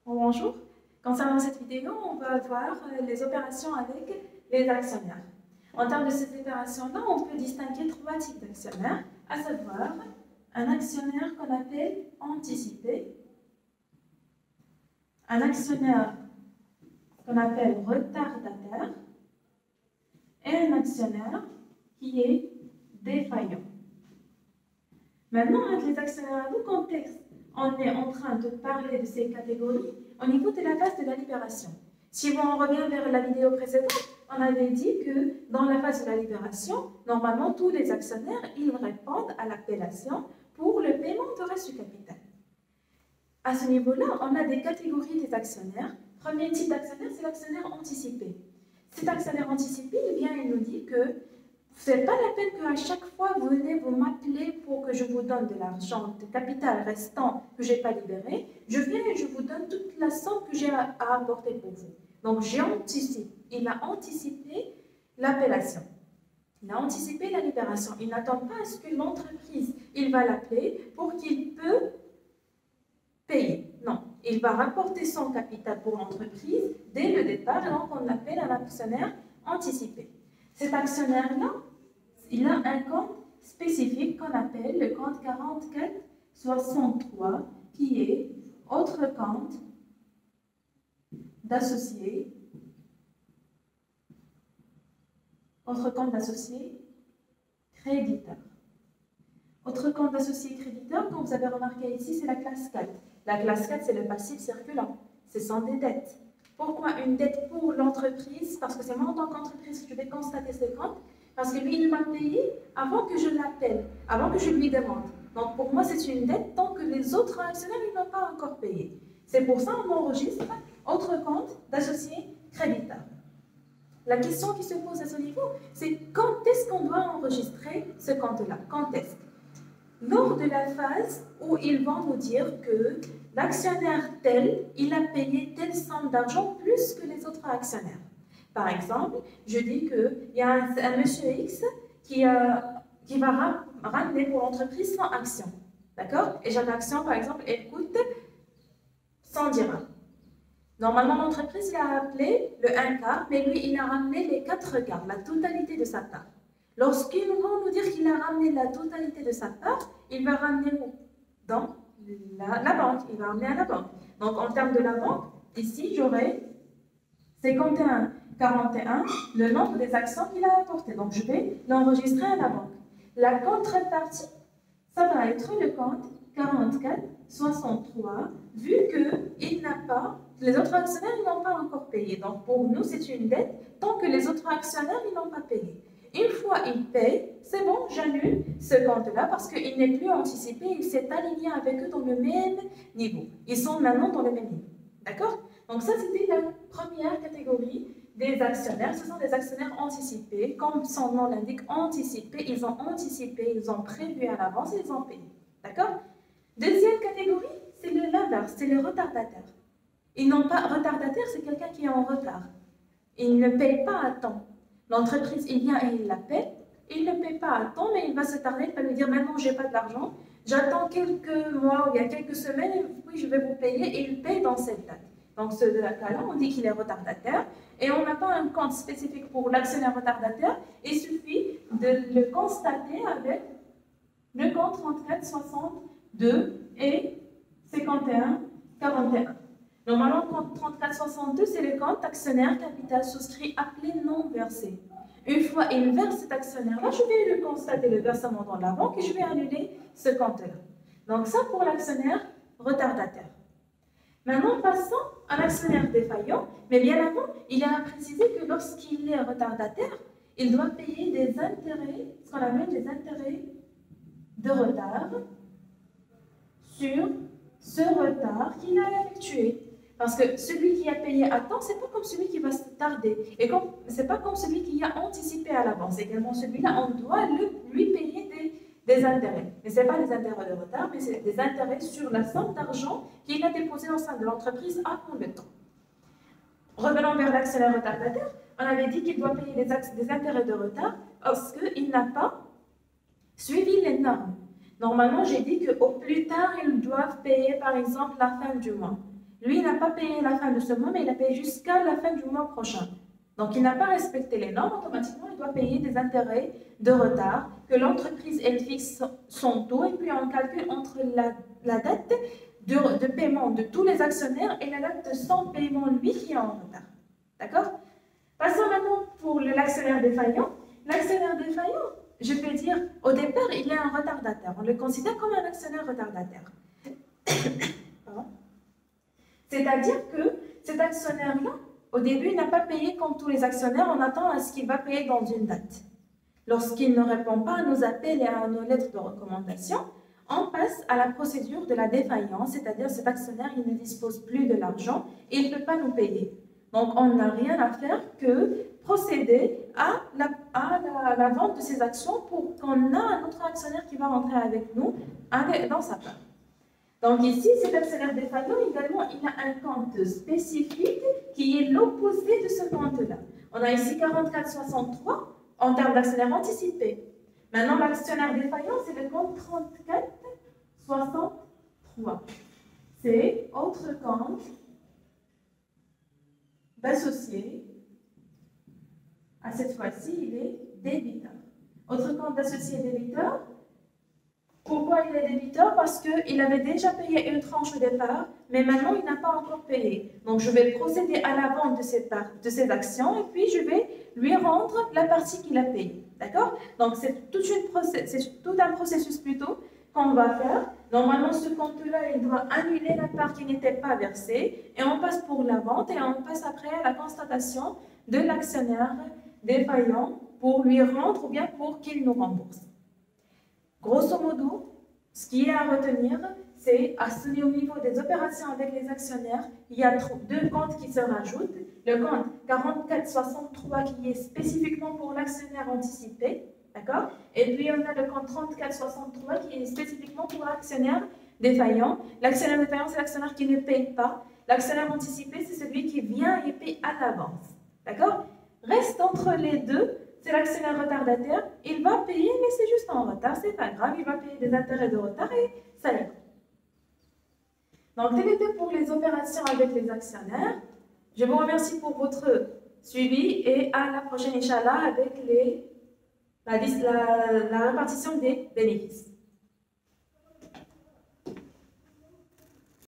Bonjour. Concernant cette vidéo, on va voir les opérations avec les actionnaires. En termes de ces opérations-là, on peut distinguer trois types d'actionnaires, à savoir un actionnaire qu'on appelle anticipé, un actionnaire qu'on appelle retardataire et un actionnaire qui est défaillant. Maintenant, avec les actionnaires à tout contexte, on est en train de parler de ces catégories au niveau de la phase de la libération. Si on revient vers la vidéo précédente, on avait dit que dans la phase de la libération, normalement, tous les actionnaires, ils répondent à l'appellation pour le paiement de reste du capital. À ce niveau-là, on a des catégories des actionnaires. Premier type d'actionnaire, c'est l'actionnaire anticipé. Cet actionnaire anticipé, eh bien, il nous dit que ce n'est pas la peine qu'à chaque fois vous venez vous m'appeler pour que je vous donne de l'argent, de capital restant que je n'ai pas libéré. Je viens et je vous donne toute la somme que j'ai à apporter pour vous. Donc j'anticipe. Il a anticipé l'appellation. Il a anticipé la libération. Il n'attend pas à ce que l'entreprise, il va l'appeler pour qu'il peut payer. Non, il va rapporter son capital pour l'entreprise dès le départ, donc on l'appelle un actionnaire anticipé. Cet actionnaire-là, il a un compte spécifique qu'on appelle le compte 4463, qui est autre compte d'associé, créditeur. Autre compte d'associé créditeur, comme vous avez remarqué ici, c'est la classe 4. La classe 4, c'est le passif circulant. Ce sont des dettes. Pourquoi une dette pour l'entreprise? Parce que c'est moi en tant qu'entreprise que je vais constater ce compte. Parce que lui, il m'a payé avant que je l'appelle, avant que je lui demande. Donc pour moi, c'est une dette tant que les autres actionnaires n'ont pas encore payé. C'est pour ça qu'on enregistre autre compte d'associé créditeur. La question qui se pose à ce niveau, c'est quand est-ce qu'on doit enregistrer ce compte-là? Quand est-ce? Lors de la phase où ils vont nous dire que l'actionnaire tel, il a payé telle somme d'argent plus que les autres actionnaires. Par exemple, je dis qu'il y a un monsieur X qui va ramener pour l'entreprise 100 actions. D'accord? Et chaque action, par exemple, elle coûte 100 dirhams. Normalement, l'entreprise a appelé le 1 quart, mais lui, il a ramené les 4 quarts, la totalité de sa part. Lorsqu'ils vont nous dire qu'il a ramené la totalité de sa part, il va ramener dans la banque. Il va ramener à la banque. Donc, en termes de la banque, ici, j'aurai 51,41, le nombre des actions qu'il a apporté. Donc, je vais l'enregistrer à la banque. La contrepartie, ça va être le compte 44,63, vu que les autres actionnaires n'ont pas encore payé. Donc, pour nous, c'est une dette tant que les autres actionnaires n'ont pas payé. Une fois ils payent, c'est bon, j'annule ce compte-là parce qu'il n'est plus anticipé, il s'est aligné avec eux dans le même niveau. Ils sont maintenant dans le même niveau. D'accord? Donc ça, c'était la première catégorie des actionnaires. Ce sont des actionnaires anticipés. Comme son nom l'indique, anticipés. Ils ont anticipé, ils ont prévu à l'avance, ils ont payé. D'accord? Deuxième catégorie, c'est l'inverse, c'est les retardataires. Ils n'ont pas retardataire, c'est quelqu'un qui est en retard. Il ne paye pas à temps. L'entreprise, il vient et il l'appelle. Il ne paye pas à temps, mais il va se tarder, il va lui dire maintenant, je n'ai pas de l'argent. J'attends quelques mois ou bien quelques semaines, et puis je vais vous payer, et il paye dans cette date. Donc, ce cas-là, on dit qu'il est retardataire, et on n'a pas un compte spécifique pour l'actionnaire retardataire. Il suffit de le constater avec le compte 3462 et 51,41. Normalement, le compte 3462, c'est le compte actionnaire capital souscrit appelé non versé. Une fois il verse cet actionnaire-là, je vais le constater le versement dans la banque et je vais annuler ce compte-là. Donc ça pour l'actionnaire retardataire. Maintenant, passons à l'actionnaire défaillant, mais bien avant, il a précisé que lorsqu'il est retardataire, il doit payer des intérêts, ce qu'on appelle des intérêts de retard sur ce retard qu'il a effectué. Parce que celui qui a payé à temps, ce n'est pas comme celui qui va se tarder. Et ce n'est pas comme celui qui a anticipé à l'avance. Également, celui-là, on doit lui payer des intérêts. Mais ce n'est pas des intérêts de retard, mais c'est des intérêts sur la somme d'argent qu'il a déposée au sein de l'entreprise avant le temps. Revenons vers l'actionnaire retardataire. On avait dit qu'il doit payer des intérêts de retard parce qu'il n'a pas suivi les normes. Normalement, j'ai dit qu'au plus tard, ils doivent payer, par exemple, la fin du mois. Lui, il n'a pas payé la fin de ce mois, mais il a payé jusqu'à la fin du mois prochain. Donc, il n'a pas respecté les normes, automatiquement, il doit payer des intérêts de retard, que l'entreprise, elle fixe son taux, et puis on calcule entre la date de paiement de tous les actionnaires et la date de son paiement, lui, qui est en retard. D'accord? Passons maintenant pour l'actionnaire défaillant. L'actionnaire défaillant, je peux dire, au départ, il est un retardataire. On le considère comme un actionnaire retardataire. C'est-à-dire que cet actionnaire-là, au début, il n'a pas payé comme tous les actionnaires, on attend à ce qu'il va payer dans une date. Lorsqu'il ne répond pas à nos appels et à nos lettres de recommandation, on passe à la procédure de la défaillance, c'est-à-dire cet actionnaire, il ne dispose plus de l'argent et il ne peut pas nous payer. Donc, on n'a rien à faire que procéder à la vente de ces actions pour qu'on ait un autre actionnaire qui va rentrer avec nous dans sa part. Donc ici, cet actionnaire défaillant, également, il a un compte spécifique qui est l'opposé de ce compte-là. On a ici 44,63 en termes d'actionnaire anticipé. Maintenant, l'actionnaire défaillant, c'est le compte 34,63. C'est autre compte d'associé. À cette fois-ci, il est débiteur. Autre compte d'associé débiteur. Pourquoi il est débiteur? Parce qu'il avait déjà payé une tranche au départ, mais maintenant il n'a pas encore payé. Donc je vais procéder à la vente de ces actions et puis je vais lui rendre la partie qu'il a payée. D'accord? Donc c'est tout un processus plutôt qu'on va faire. Normalement ce compte-là, il doit annuler la part qui n'était pas versée et on passe pour la vente et on passe après à la constatation de l'actionnaire défaillant pour lui rendre ou bien pour qu'il nous rembourse. Grosso modo, ce qui est à retenir, c'est au niveau des opérations avec les actionnaires, il y a deux comptes qui se rajoutent. Le compte 44,63 qui est spécifiquement pour l'actionnaire anticipé, d'accord? Et puis on a le compte 34,63 qui est spécifiquement pour l'actionnaire défaillant. L'actionnaire défaillant, c'est l'actionnaire qui ne paye pas. L'actionnaire anticipé, c'est celui qui vient et paye à l'avance, d'accord? Reste entre les deux. C'est l'actionnaire retardataire, il va payer, mais c'est juste en retard, c'est pas grave, il va payer des intérêts de retard et ça ira. Donc, tel était pour les opérations avec les actionnaires. Je vous remercie pour votre suivi et à la prochaine, Inch'Allah, avec la répartition des bénéfices.